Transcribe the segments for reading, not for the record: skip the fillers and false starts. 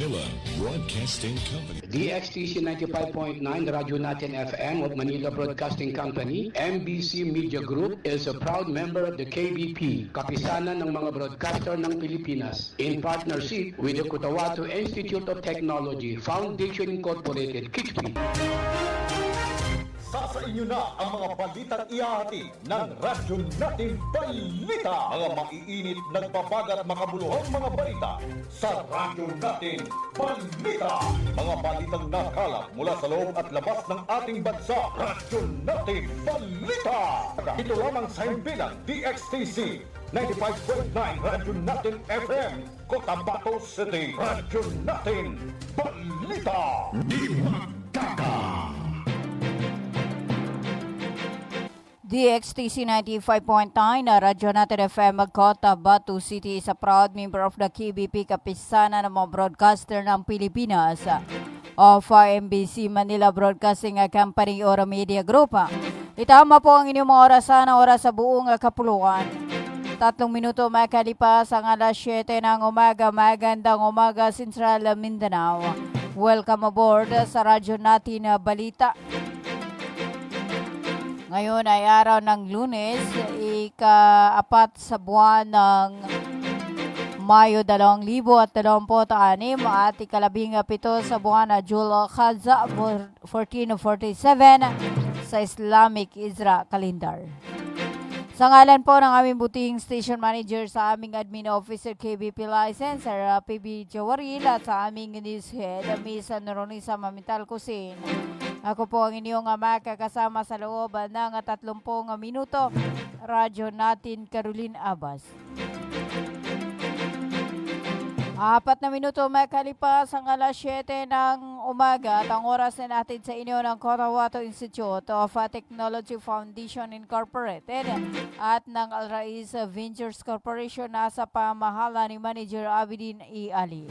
Manila Broadcasting Company. DXTC 95.9 Radyo Natin FM of Manila Broadcasting Company, MBC Media Group is a proud member of the KBP, Kapisanan ng mga Broadcaster ng Pilipinas, in partnership with the Cotabato Institute of Technology, Foundation Incorporated, KITP. Sa inyo na ang mga balitang ihahati ng Radyo Natin Balita. Mga maiinit, nagbabagat, makabuluhang mga balita sa Radyo Natin Balita. Mga balitang nakalap mula sa loob at labas ng ating bansa. Radyo Natin Balita. Ito lamang sa himpilang DXTC 95.9 Radyo Natin FM, Cotabato City. Radyo Natin Balita. Di magkaka. DXTC 95.9 na Radyo Natin FM Cotabato City is a proud member of the KBP, Kapisanan ng mga Broadcaster ng Pilipinas of MBC Manila Broadcasting Company or Media Group. Itama po ang inyong mga oras sa buong kapuluan. 3 minuto makalipas ang alas 7 ng umaga. Magandang umaga, Central Mindanao. Welcome aboard sa Radyo Natin Balita. Ngayon ay araw ng Lunes, ika-4 sa buwan ng Mayo 2026 at ika-17 sa buwan ng Dzulqa'dah 1447 sa Islamic Isra Calendar. Sa ngalan po ng aming buting station manager, sa aming admin officer KBP licensor PB Jawaril at sa aming news head Miss Noronisa Mamital Kusin. Ako po ang inyong makakasama sa loob ng 30 minuto. Radyo Natin Caroline Abbas. 4 na minuto makalipas ang alas 7 ng umaga at ang oras na natin sa inyo ng Cotabato Institute of Technology Foundation Incorporated at ng Al Rais Ventures Corporation na sa pamahala ni Manager Abidin E. Ali.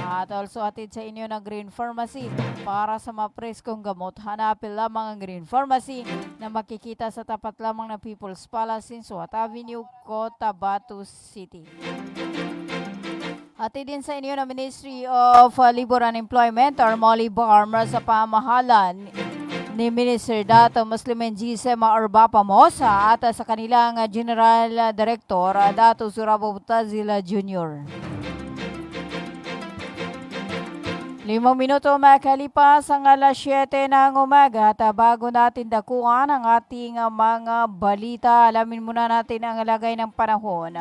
At also atid sa inyo ng Green Pharmacy para sa mga preskong gamot. Hanapin lamang ang Green Pharmacy na makikita sa tapat lamang ng People's Palace in Suat Avenue, Cotabato City. Atid din sa inyo ng Ministry of Labor and Employment or MOLIBARM sa pamahalan ni Minister Dato Muslimin Gisema Arbapamosa at sa kanilang General Director Dato Surabo Butazila Jr. 5 minuto makalipas ang alas 7 ng umaga at bago natin dakuan ang ating mga balita, alamin muna natin ang lagay ng panahon.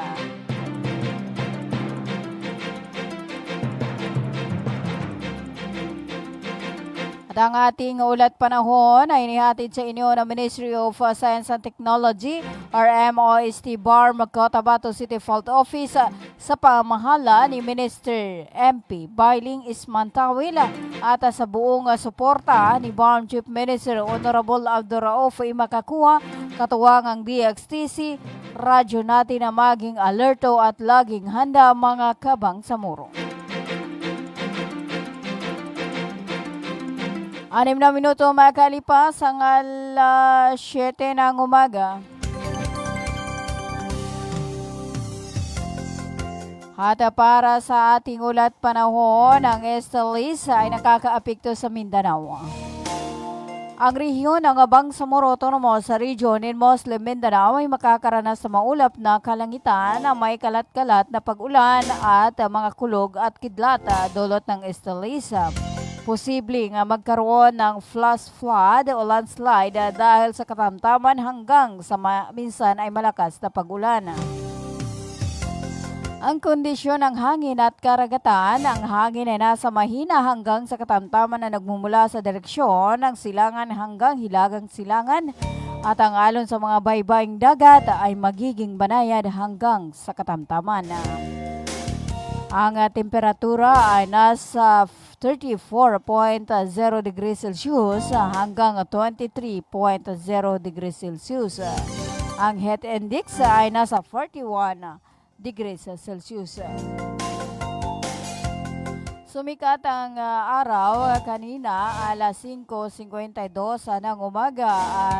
At ang ating ulat panahon ay inihatid sa inyo ng Ministry of Science and Technology or MOST BARM Cotabato City Fault Office sa pamahala ni Minister MP Bailing Ismantawil at sa buong suporta ni BARM Chief Minister Honorable Abduraouf Imakakuha, katuwang ang DXTC, radyo natin na maging alerto at laging handa mga kabang sa muro. 6 na minuto makalipas ang alas 7 ng umaga. At para sa ating ulat panahon, ang Estelis ay nakakaapekto sa Mindanao. Ang rehiyon ng Bangsamoro Autonomous sa Region in Muslim Mindanao ay makakaranas sa maulap na kalangitan na may kalat-kalat na pag-ulan at mga kulog at kidlat dulot ng Estelis. Posibleng magkaroon ng flash flood o landslide dahil sa katamtaman hanggang sa minsan ay malakas na pag-ulan. Ang kondisyon ng hangin at karagatan, ang hangin ay nasa mahina hanggang sa katamtaman na nagmumula sa direksyon ng silangan hanggang hilagang silangan at ang alon sa mga baybaying dagat ay magiging banayad hanggang sa katamtaman. Ang temperatura ay nasa 34.0 degrees Celsius hanggang 23.0 degrees Celsius. Ang heat index ay nasa 41 degrees Celsius. Sumikat ang araw kanina alas 5:52 ng umaga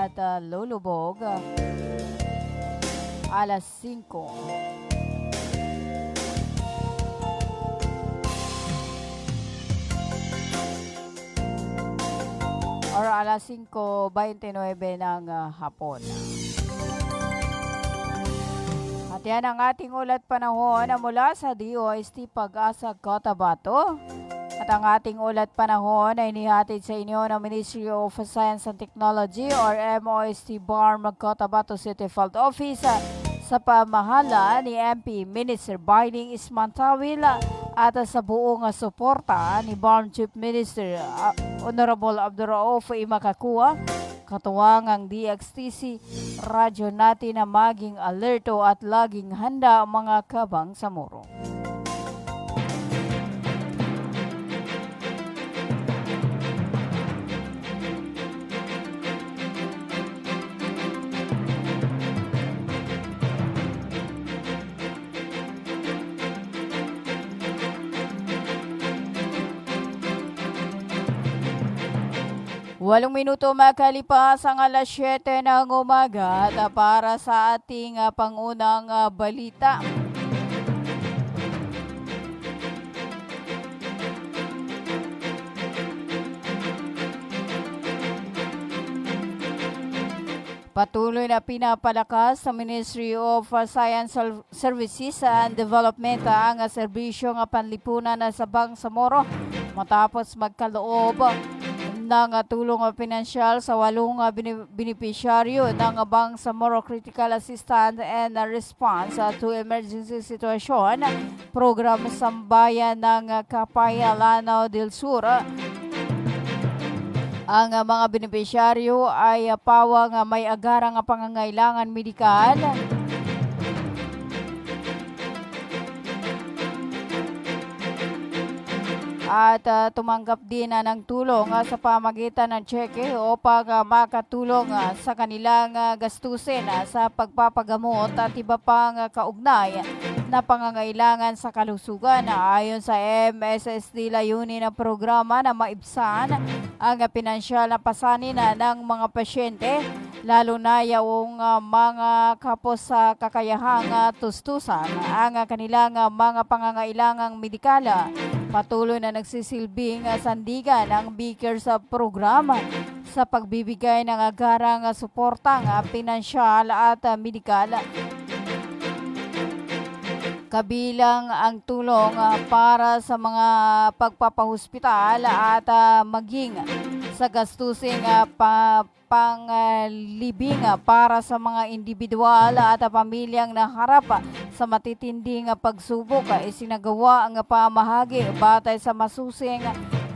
at lulubog alas 5. or alas 5:29 ng hapon. At yan ang ating ulat panahon na mula sa DOST Pag-asa Cotabato. At ang ating ulat panahon ay inihatid sa inyo ng Ministry of Science and Technology or MOST BARM Cotabato City Field Office sa pamahala ni MP Minister Bailing Ismantawil at sa buong suporta ni BARM Chief Minister Honorable Abdurraouf Imakakua, katuwang ang DXTC, radyo natin na maging alerto at laging handa mga kabang sa muro. Walong minuto makalipas ang alas 7 ng umaga at para sa ating pangunang balita. Patuloy na pinapalakas sa Ministry of Science Services and Development ang serbisyong panlipunan sa Bangsamoro matapos magkaloob ng tulong pinansyal sa 8 benepisyaryo ng Bangsamoro Critical Assistance and Response to Emergency Situation Program Sambayan ng Kapaya Lanao del Sur. Ang mga benepisyaryo ay pawang may agarang pangangailangan medikal, at tumanggap din ng tulong sa pamagitan ng cheque upang makatulong sa kanilang gastusin sa pagpapagamot at iba pang kaugnay na pangangailangan sa kalusugan. Ayon sa MSSD, layunin ng programa na maibsan ang pinansyal na pasanin ng mga pasyente, lalo na yung mga kapos sa kakayahang tustusan ang kanilang mga pangangailangang medikal. Patuloy na nagsisilbing sandigan ang Beaker sa programa sa pagbibigay ng agarang suportang pinansyal at medikal. Kabilang ang tulong para sa mga pagpapahospital at maging sa gastusing panglibing para sa mga individual at pamilyang naharap sa matitinding pagsubok. Isinagawa ang pamahagi batay sa masusing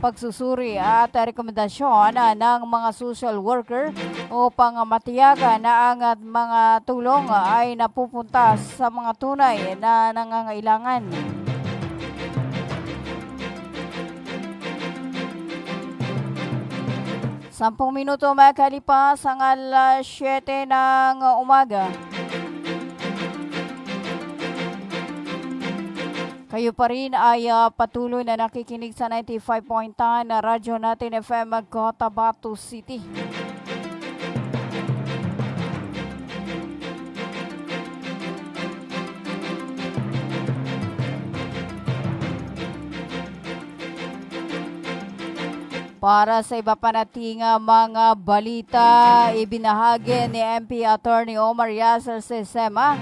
pagsusuri at rekomendasyon ng mga social worker upang matiyagan na ang mga tulong ay napupunta sa mga tunay na nangangailangan. Sampung minuto makalipas ang alas 7 ng umaga. Kayo pa rin ay patuloy na nakikinig sa 95.9 na radyo natin FM Cotabato City. Para sa iba pa nating mga balita, ibinahagi ni MP Attorney Omar Yasser Sesema,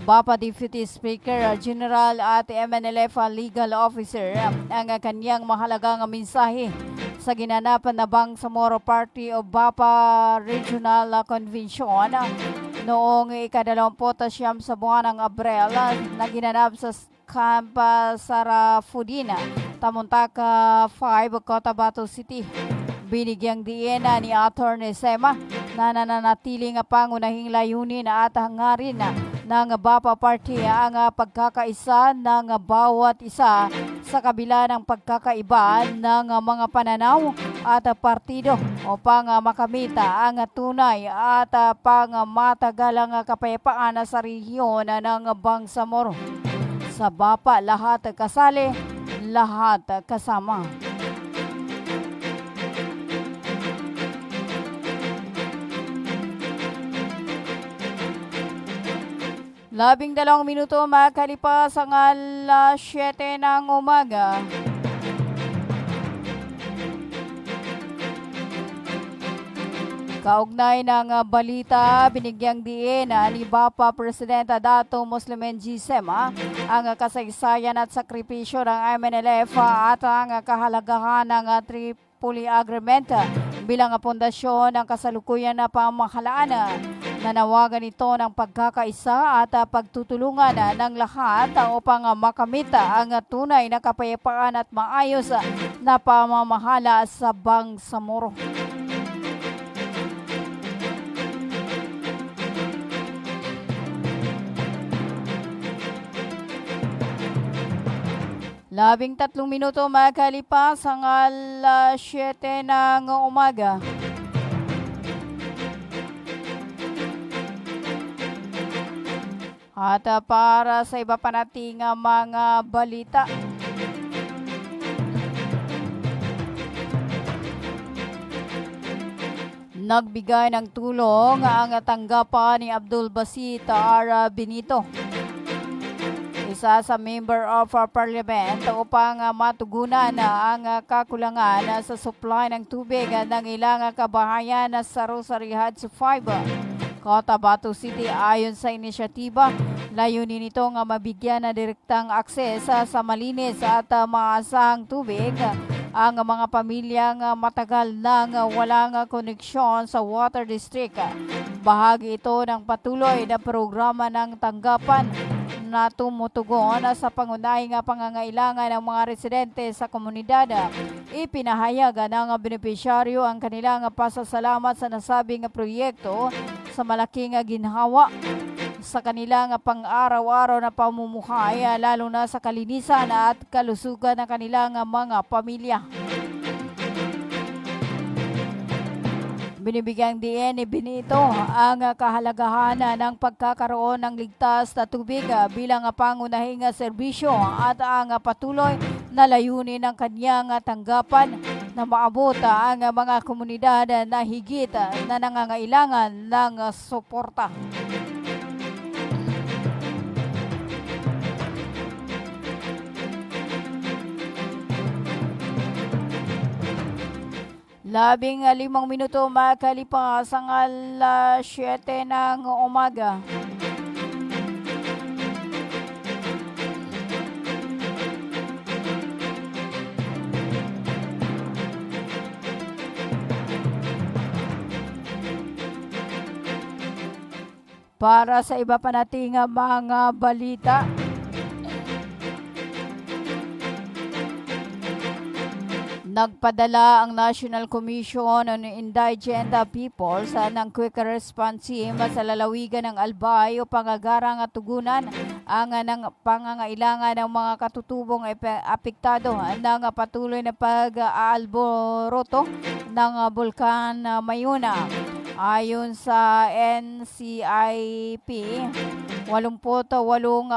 BAPA Deputy Speaker General at MNLF Legal Officer ang kanyang mahalagang mensahe sa ginanapan na Bangsamoro Party of BAPA Regional Convention noong ika-29 sa buwan ng Abril na ginanap sa Camp Sarafudina, Tamuntaka 5, Cotabato City. Binigyang diin ni Attorney Sema na nananatiling pangunahing layunin at hangarin ng BAPA Party ang pagkakaisa ng bawat isa sa kabila ng pagkakaiba ng mga pananaw at partido upang makamita ang tunay at pangmatagalang kapayapaan sa rehiyon ng Bangsamoro. Sa BAPA, lahat kasali, lahat kasama. Labing 2 minuto makalipas ang alas 7 ng umaga. Kaugnay ng balita, binigyang diin ni Bapa Presidente Dato Muslimin Gisem ang kasaysayan at sakripisyo ng MNLF at ang kahalagahan ng Tripoli Agreement bilang pundasyon ng kasalukuyan na pamahalaan. Nanawagan ito ng pagkakaisa at pagtutulungan ng lahat upang makamit ang tunay na kapayapaan at maayos na pamamahala sa Bangsamoro. Labing 3 minuto makalipas ang 7 ng umaga. At para sa iba pa nating mga balita, nagbigay ng tulong ang tanggapan ni Abdul Basit R. Benito, isa sa Member of Parliament, upang matugunan ang kakulangan sa supply ng tubig ng ilang kabahayan sa Rosary Heights 5, Cotabato City. Ayon sa inisyatiba, layunin nito nga mabigyan na direktang akses sa malinis at maasahang tubig ang mga pamilyang matagal nang walang koneksyon sa water district. Bahagi ito ng patuloy na programa ng tanggapan na tumutugon sa pangunahing pangangailangan ng mga residente sa komunidad. Ipinahayag ng benepisyaryo ang kanilang pasasalamat sa nasabing proyekto sa malaking ginhawa sa kanilang pang-araw-araw na pamumuhay, lalo na sa kalinisan at kalusugan ng kanilang mga pamilya. Binibigyang diin ni Benito ang kahalagahan ng pagkakaroon ng ligtas na tubig bilang pangunahing serbisyo at ang patuloy na layunin ng kanyang tanggapan na maabot ang mga komunidad na higit na nangangailangan ng suporta. Labing 5 minuto makalipas ang 7 ng umaga. Para sa iba pa nating mga balita, nagpadala ang National Commission on Indigent Peoples ng quick response team sa lalawigan ng Albay upang agarang at tugunan ang pangangailangan ng mga katutubong apektado ng patuloy na pag-aalboroto ng Bulkan Mayuna. Ayon sa NCIP, 88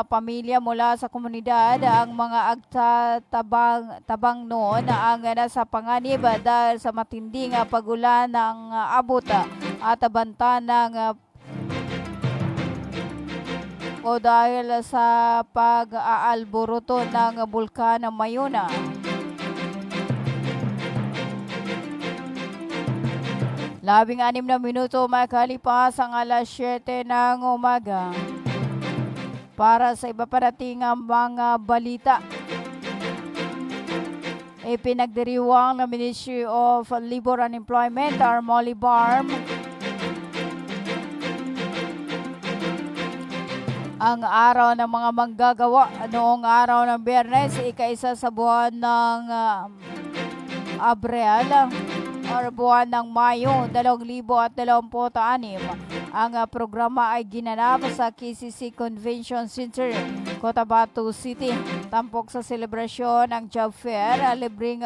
pamilya mula sa komunidad ang mga agtatabang noon ang nasa panganib dahil sa matinding pagulan ng abot at banta ng o dahil sa pag-aalboroto ng Bulkan Mayuna. Labing 6 na minuto makalipas ang 7 ng umaga. Para sa iba pa nating mga balita, ipinagdiriwang ng Ministry of Labor and Employment, Molly Barm, ang araw ng mga manggagawa noong araw ng Biyernes, ika-1 sa buwan ng Abril or buwan ng Mayo 2026. Ang programa ay ginanap sa KCC Convention Center, Cotabato City. Tampok sa selebrasyon ng job fair, libreng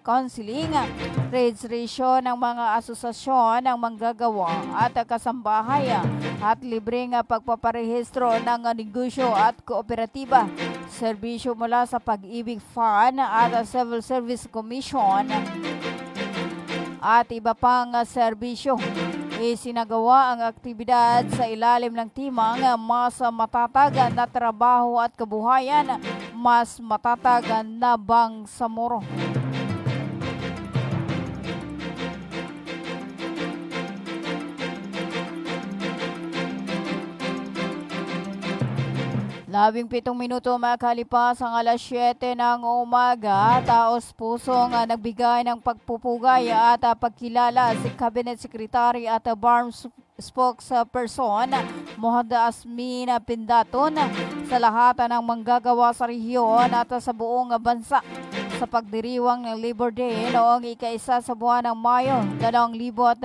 counseling, registration ng mga asosasyon ng manggagawa at kasambahay at libreng pagpaparehistro ng negosyo at kooperatiba. Serbisyo mula sa Pag-ibig Fund at Civil Service Commission at iba pang serbisyo. Isinagawa ang aktibidad sa ilalim ng timang Mas Matatag na Trabaho at Kabuhayan, Mas Matatag na Bangsamoro. 17 minuto makalipas ang alas 7 ng umaga, taos pusong nagbigay ng pagpupugay at pagkilala si Cabinet Secretary at BARM spokesperson Mohd Asmin Pindaton sa lahat ng manggagawa sa rehiyon at sa buong bansa sa pagdiriwang ng Labor Day noong ika-1 sa buwan ng Mayo 2026.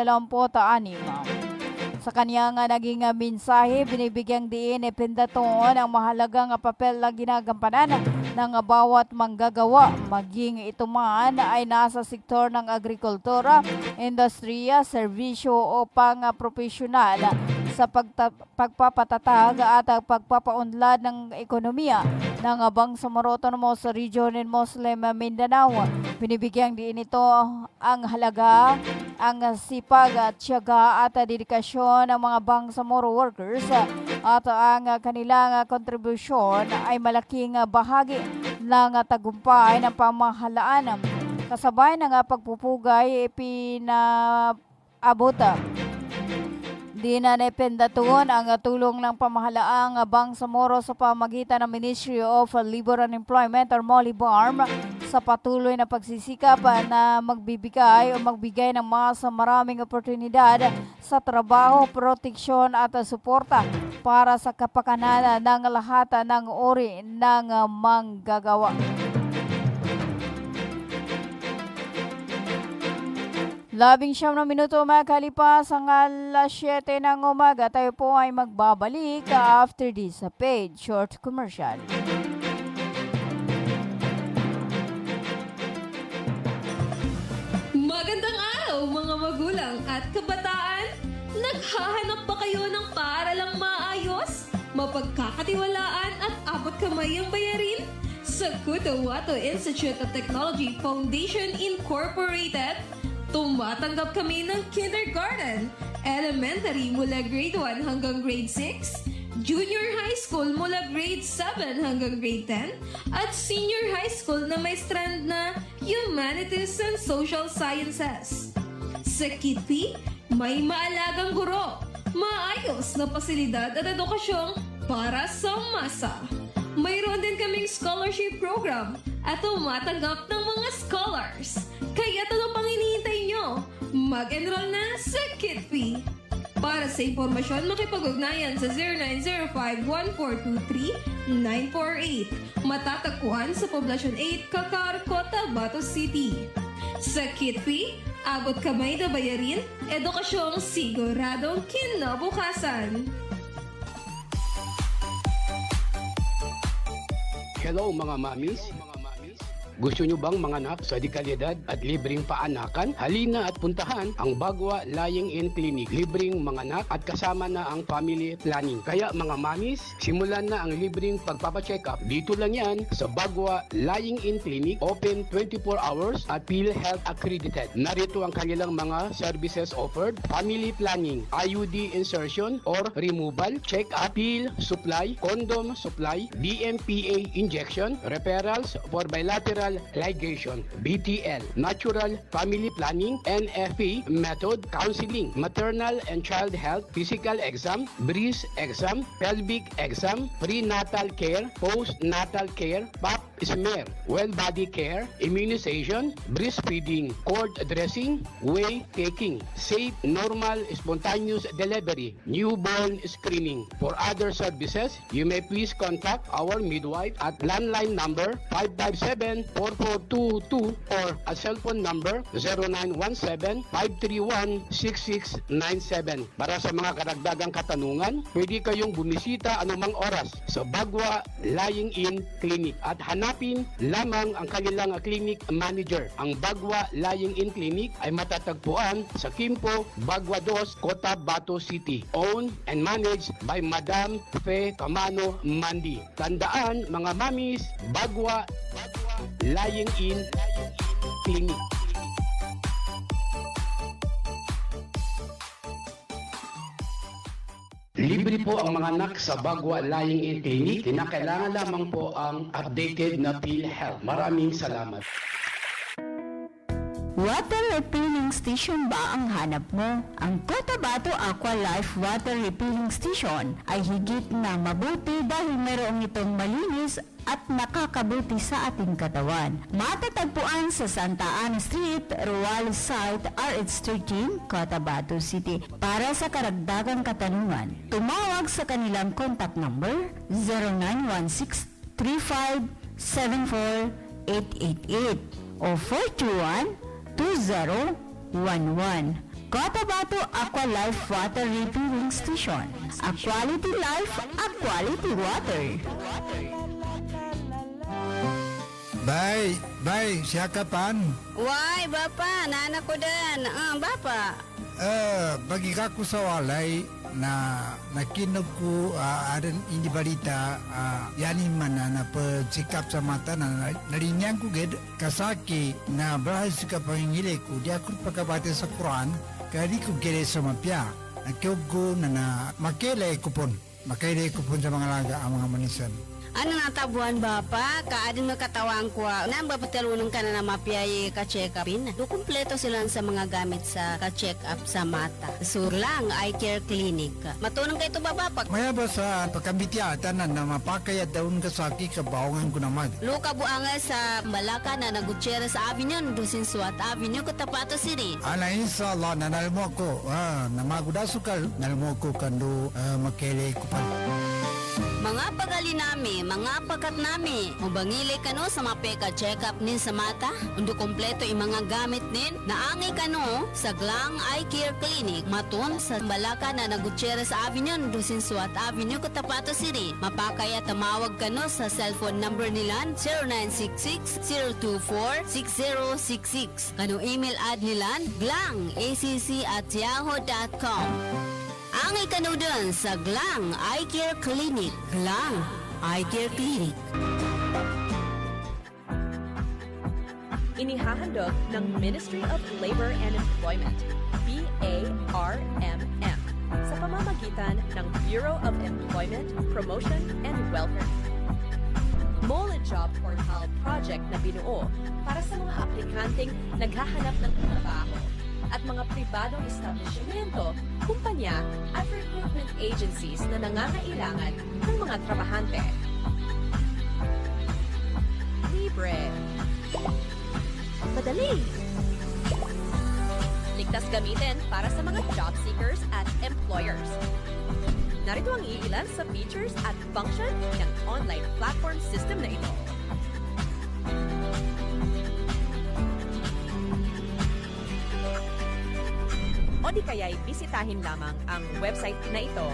Sa kanyang naging mensahe, binibigyang diin ni Pindaton ang mahalagang papel na ginagampanan ng bawat manggagawa, maging ito man ay nasa sektor ng agrikultura, industriya, serbisyo o pang-profesyonal sa pagpapatatag at pagpapaunlad ng ekonomiya ng Bangsamoro Autonomous Region in Muslim Mindanao. Binibigyang diin ito ang halaga, ang sipag at tiyaga at dedikasyon ng mga Bangsamoro workers at ang kanilang kontribusyon ay malaking bahagi ng tagumpay ng pamahalaan. Kasabay ng pagpupugay, pinaabot di na Pindaton ang tulong ng pamahalaang Bangsamoro sa pamagitan ng Ministry of Labor and Employment or MOLIBARM sa patuloy na pagsisikap na magbigay ng mas maraming oportunidad sa trabaho, proteksyon at suporta para sa kapakanan ng lahat ng uri ng manggagawa. Labing 9 minuto makalipas ang alas 7 ng umaga. Tayo po ay magbabalik after this paid short commercial. Magandang araw mga magulang at kabataan! Naghahanap ba kayo ng paaralang maayos, mapagkakatiwalaan at abot kamay ang bayarin? Sa Cotahuato Institute of Technology Foundation Incorporated, tumatanggap kami ng kindergarten, elementary mula grade 1 hanggang grade 6, junior high school mula grade 7 hanggang grade 10, at senior high school na may strand na Humanities and Social Sciences. Sa Kitpi, may maalagang guro, maayos na pasilidad at edukasyong para sa masa. Mayroon din kaming scholarship program at tumatanggap ng mga scholars. Kaya ano pang hinihintay nyo? Mag-enroll na sa Kitpi. Para sa impormasyon, makipag-ugnayan sa 0905-1423-948. Matatagpuan sa Poblacion 8, Cacar, Cotabato City. Sa Kitpi, abot kamay na bayarin, edukasyong siguradong kinabukasan. Hello mga mamis. Gusto nyo bang manganak sa dekalidad at libreng paanakan? Halina at puntahan ang Bagwa Lying-in Clinic. Libreng manganak at kasama na ang family planning. Kaya mga mamis, simulan na ang libreng pagpapacheck-up. Dito lang yan sa Bagwa Lying-in Clinic. Open 24 hours at PhilHealth accredited. Narito ang kanilang mga services offered. Family planning, IUD insertion or removal, check-up, pill supply, condom supply, DMPA injection, referrals for bilateral ligation, BTL, natural family planning, NFP method, counseling, maternal and child health, physical exam, breast exam, pelvic exam, prenatal care, postnatal care, pap smear, well body care, immunization, breastfeeding, cord dressing, whey taking, safe, normal, spontaneous delivery, newborn screening. For other services, you may please contact our midwife at landline number 557-4422 or a cellphone number 0917-531-6697. Para sa mga karagdagang katanungan, pwede kayong bumisita anumang oras sa Bagwa Lying-in Clinic at hanapin lamang ang kanilang clinic manager. Ang Bagwa Lying-in Clinic ay matatagpuan sa Kimpo, Bagwa 2, Cotabato City. Owned and managed by Madam Fe Camano Mandi. Tandaan mga mamis, Bagwa Lying-in Clinic. Libre po ang mga anak sa Bagwa Lying-in Clinic. Kinakailangan lamang po ang updated na PhilHealth. Maraming salamat. Water refilling refilling station ba ang hanap mo? Ang Cotabato Aqua Life Water Refilling Station ay higit na mabuti dahil mayroong itong malinis at nakakabuti sa ating katawan. Matatagpuan sa Santa Ana Street, Ruales Site, RH13, Cotabato City. Para sa karagdagang katanungan, tumawag sa kanilang contact number 0916-3574-888 o 421-2011. Cotabato Aqua Life Water Refilling Station. A quality life, a quality water. Bay, siya kapan? Why, Bapa? Nana ko din. Bapa. Bagi ko sa walay na nakinog ko adan hindi balita yani mana na pagsikap sa mata na narinyang ko ged kasaki na bahas ka pangingili ko di ako pagkabate sa Quran kadi ko gere sa mapya nakiog ko na makilay kupon sa mga laga ang mga manisan. Ano natabuan Bapa? Kaadin makatawang ko. Nang bapatalunong ka na mapiyay ka-check-upin. Do kumpleto sila sa mga gamit sa ka-check-up sa mata. Surlang Eye Care Clinic. Matunong kayo ito ba Bapa? Maya ba sa pagkambitiatan na mapakaya daun kasaki kabawangan ko naman. Luka buanga sa Malaka na Gutierrez Avenue, Dusinsuat Avenue, Cotabato City. Ana inshallah nanalmo ko na magudasukal nalmo ko kando makilay ko pa. Mga pagali nami, mga pakat nami, mubangili kano sa mapeka check-up nin sa mata, undo kompleto yung mga gamit nin, naangay kano sa Glang Eye Care Clinic, matun sa Balaka na Gutierrez Avenue, Dusinsuat Avenue, Cotabato City. Mapakaya tamawag kano sa cellphone number nila 0966-024-6066. Kano email ad nila glangacc@yahoo.com. Ang ikanudon sa Glang Eye Care Clinic. Glang Eye Care Clinic. Inihahandog ng Ministry of Labor and Employment, BARMM, sa pamamagitan ng Bureau of Employment, Promotion and Welfare. Mole Job Portal Project na binuo para sa mga aplikanteng naghahanap ng trabaho at mga pribadong establishmento, kumpanya at recruitment agencies na nangangailangan ng mga trabahante. Libre. Madali. Ligtas gamitin para sa mga job seekers at employers. Narito ang iilan sa features at function ng online platform system na ito. O di kaya'y bisitahin lamang ang website na ito.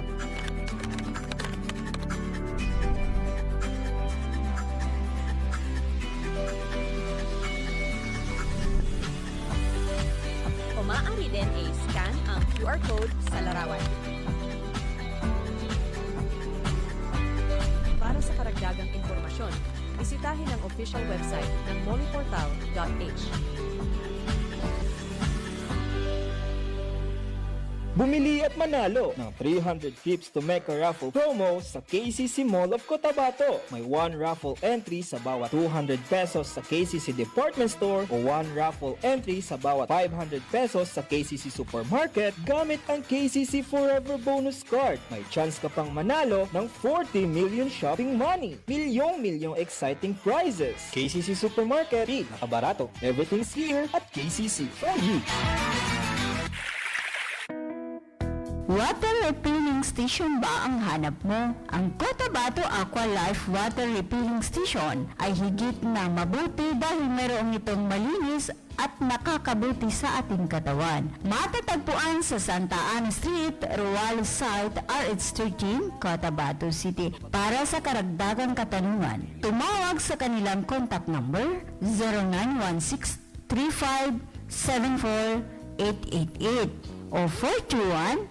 O maaari din i-scan ang QR code sa larawan. Para sa karagdagang impormasyon, bisitahin ang official website ng moleportal.h. Bumili at manalo ng 300 trips to Mecca raffle promo sa KCC Mall of Cotabato. May 1 raffle entry sa bawat 200 pesos sa KCC Department Store o 1 raffle entry sa bawat 500 pesos sa KCC Supermarket gamit ang KCC Forever Bonus Card. May chance ka pang manalo ng 40 million shopping money. Milyong exciting prizes. KCC Supermarket, nakabarato. Everything's here at KCC for you. Water refilling station ba ang hanap mo? Ang Cotabato Aqua Life Water Refilling Station ay higit na mabuti dahil mayroong itong malinis at nakakabuti sa ating katawan. Matatagpuan sa Santa Ana Street, Ruales Site, RH13, Cotabato City. Para sa karagdagang katanungan, tumawag sa kanilang contact number 0916-3574-888 o 421-2011.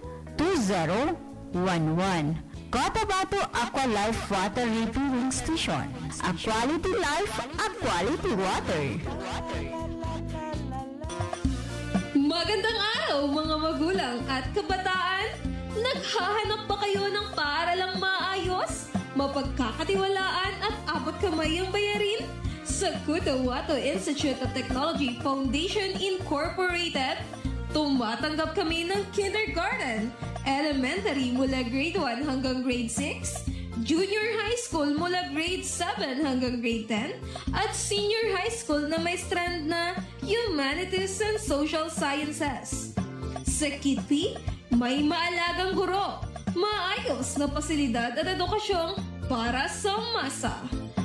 Cotabato Aqua Life Water Refilling Station. A quality life, a quality water. Magandang araw mga magulang at kabataan! Naghahanap ba kayo ng paaralang maayos, mapagkakatiwalaan at abot kamay ang bayarin? Sa Cotabato Institute of Technology Foundation Incorporated, tumatanggap kami ng kindergarten, elementary mula grade 1 hanggang grade 6, junior high school mula grade 7 hanggang grade 10, at senior high school na may strand na Humanities and Social Sciences. Sa Kitpi, may maalagang guro, maayos na pasilidad at edukasyong para sa masa.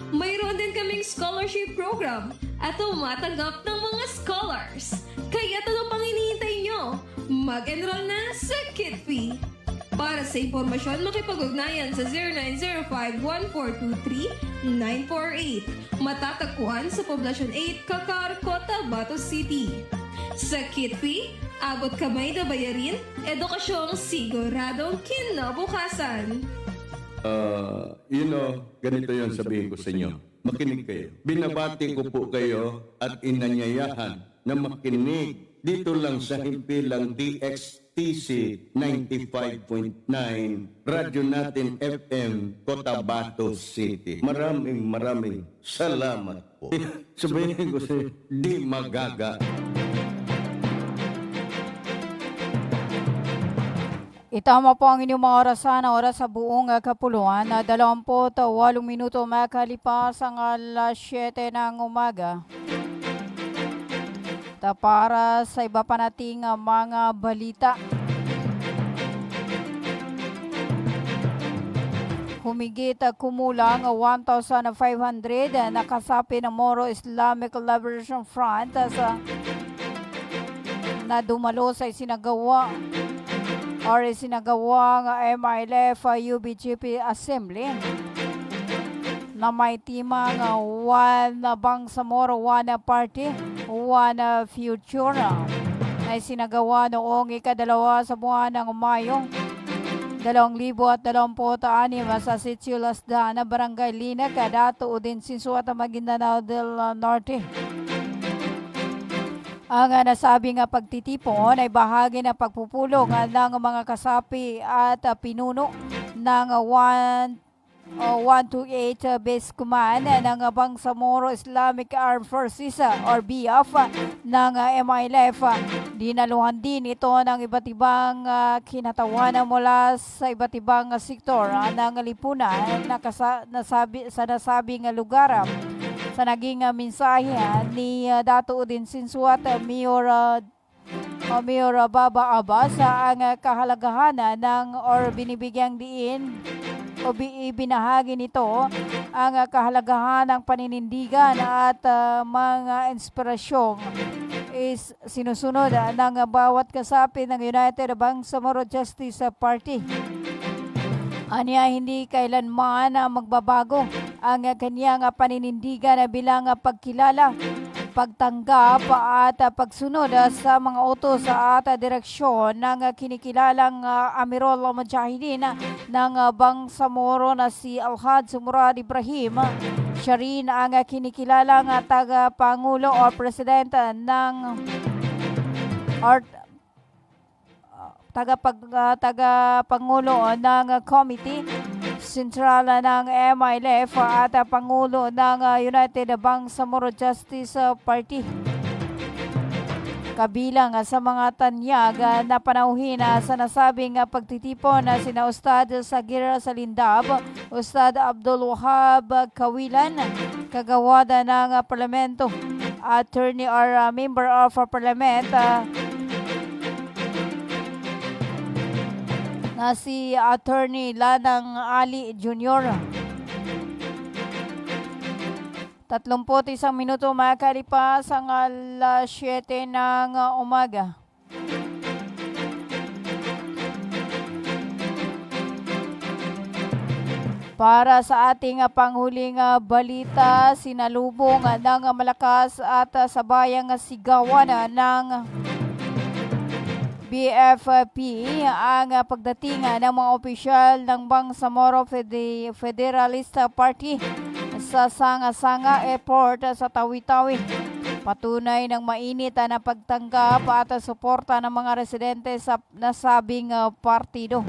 Mayroon din kaming scholarship program at tumatanggap ng mga scholars. Kaya ano pang hinihintay nyo? Mag-enroll na sa Kitpi. Para sa impormasyon, makipag-ugnayan sa 0905-1423-948. Matatagpuan sa Poblacion 8, Kakar, Cotabato City. Sa Kitpi, abot kamay na bayarin, edukasyong siguradong kinabukasan. Ganito yon sabihin ko sa inyo. Makinig kayo. Binabati ko po kayo at inanyayahan na makinig dito lang sa himpilang DXTC 95.9 Radyo Natin FM, Cotabato City. Maraming salamat po. Sabihin ko sa inyo, di magaga. Itama po ang inyong mga oras sa buong kapuluan. 28 minuto makalipas ang alas 7 ng umaga. Para sa iba pa nating mga balita. Humigit kumulang 1,500 nakasapi ng Moro Islamic Liberation Front na dumalo sa isinagawang MILF UBGP Assembly na may timang One Bangsamoro, One Party, One Future na isinagawa noong ikadalawa sa buwan ng Mayo 2026 sa Sitio Lasdana, Barangay Linag, Dato Udin Sinsuat, Maguindanao del Norte. Ang nasabing pagtitipon ay bahagi ng pagpupulong ng mga kasapi at pinuno ng 128 Base Command ng Bangsamoro Islamic Armed Forces or BIAF ng MILF. Dinaluhan din ito ng iba't ibang kinatawanan mula sa iba't ibang sektor ng lipunan sa nasabing lugar. Sa naging mensahe ni Dato Udin Sinsuat, Mayor Baba Abbas, ang kahalagahan binibigyang diin o ibinahagi nito ang kahalagahan ng paninindigan at mga inspirasyong is sinusunod ng bawat kasapi ng United Bangsamoro Justice Party. Aniya hindi kailanman magbabago ang kanyang paninindigan bilang pagkilala, pagtanggap at pagsunod sa mga utos at direksyon ng kinikilalang Amirul Mujahideen ng Bangsamoro na si Alhaj Murad Ibrahim. Siya rin ang kinikilalang tagapangulo o presidente tagapangulo ng Committee Sentral ng MILF at Pangulo ng United Bangsamoro Justice Party. Kabilang sa mga tanyag na panauhin sa nasabing pagtitipon na sina Ustad Sagir Salindab, Ustad Abdul Wahab Kawilan, kagawada ng Parlamento, attorney or member of Parliament, na si Attorney Lanang Ali Jr. 31 minuto makalipas ang alas 7 ng umaga. Para sa ating panghuling balita, sinalubong ng malakas at sabayang sigawan ng BFP ang pagdating ng mga opisyal ng Bangsamoro Federalist Party sa Sanga-Sanga Airport sa Tawi-Tawi. Patunay ng mainit na pagtanggap at suporta ng mga residente sa nasabing partido.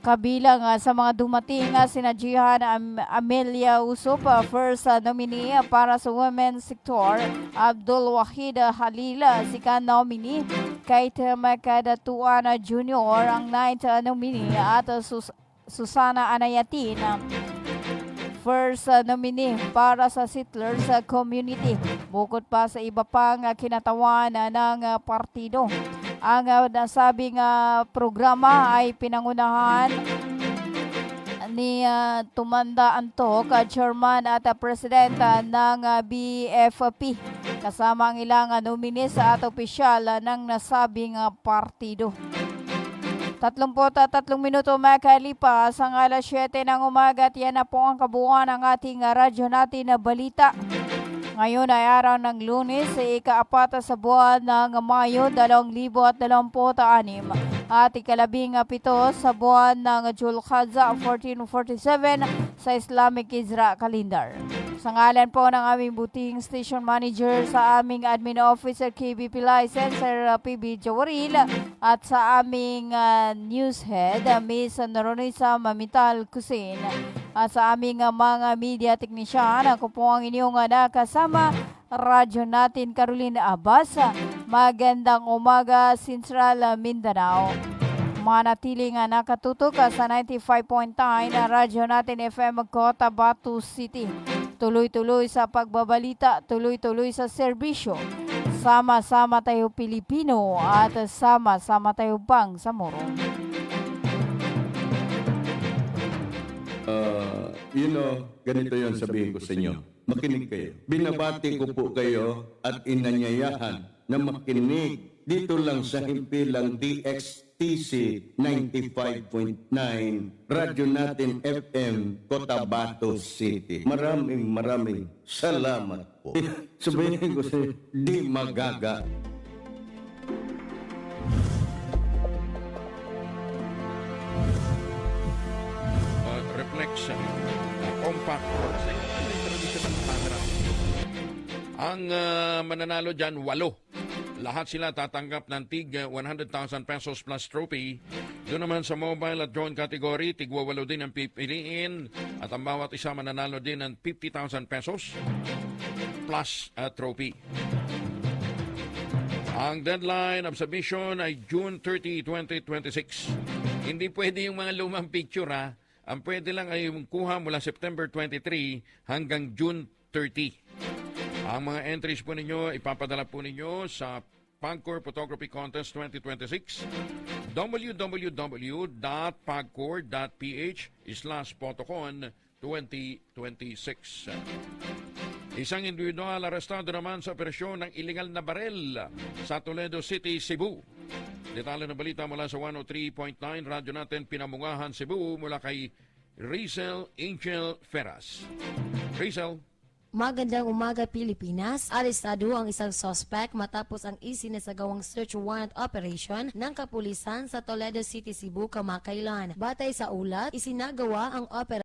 Kabilang sa mga dumating sina Jihan Amelia Usup, first nominee para sa women's sector, Abdul Wahid Halil, second nominee, Kate Macadatuan Jr., ang ninth nominee, at Susana Anayatin, first nominee para sa Settlers Community. Bukod pa sa iba pang kinatawan ng partido. Ang nasabing programa ay pinangunahan ni Tumanda Antok, chairman at president ng BFP, kasama ang ilang nominees at opisyal ng nasabing partido. 33 minuto makalipas ang alas 7 ng umaga at yan na po ang kabuuan ng ating radyo natin na balita. Ngayon ay araw ng Lunes, ika-4 sa buwan ng Mayo 2026 at ika-17 sa buwan ng Julqa'dah 1447 sa Islamic Hijra calendar. Sa ngalan po ng aming buting station manager, sa aming admin officer KBP licensor PB Jawaril, at sa aming news head Miss Noronisa Mamital Kusin, at sa aming mga media technician, ako po ang inyong nakasama, radyo natin Carolina Abbas. Magandang umaga, Central Mindanao. Manatiling nakatutok sa 95.9 na radyo natin FM Cotabato City. Tuloy-tuloy sa pagbabalita, tuloy-tuloy sa serbisyo. Sama-sama tayo Pilipino at sama-sama tayo Bangsamoro. Ganito yon sabihin ko sa inyo. Makinig kayo. Binabati ko po kayo at inanyayahan na makinig dito lang sa himpilang DXTC 95.9 Radyo Natin FM Cotabato City. Maraming salamat po. Sabihin ko sa inyo, di magaga. Reflection, compact force, traditional camera. Ang mananalo dyan, 8. Lahat sila tatanggap ng tig 100,000 pesos plus trophy. Doon naman sa mobile at drone category, tig 8 din ang pipiliin. At ang bawat isa mananalo din ng 50,000 pesos plus trophy. Ang deadline of submission ay June 30, 2026. Hindi pwede yung mga lumang picture ha. Ang pwede lang ay kuha mula September 23 hanggang June 30. Ang mga entries po ninyo, ipapadala po ninyo sa Pagcor Photography Contest 2026, www.pagcor.ph/photocon 2026. Isang individual arestado naman sa operasyon ng illegal na barel sa Toledo City, Cebu. Detalye ng balita mula sa 103.9 Radyo Natin Pinamungahan, Cebu, mula kay Rizel Angel Ferras. Rizel. Magandang umaga, Pilipinas. Arestado ang isang suspect matapos ang isinasagawang search warrant operation ng kapulisan sa Toledo City, Cebu kamakailan. Batay sa ulat, isinagawa ang operasyon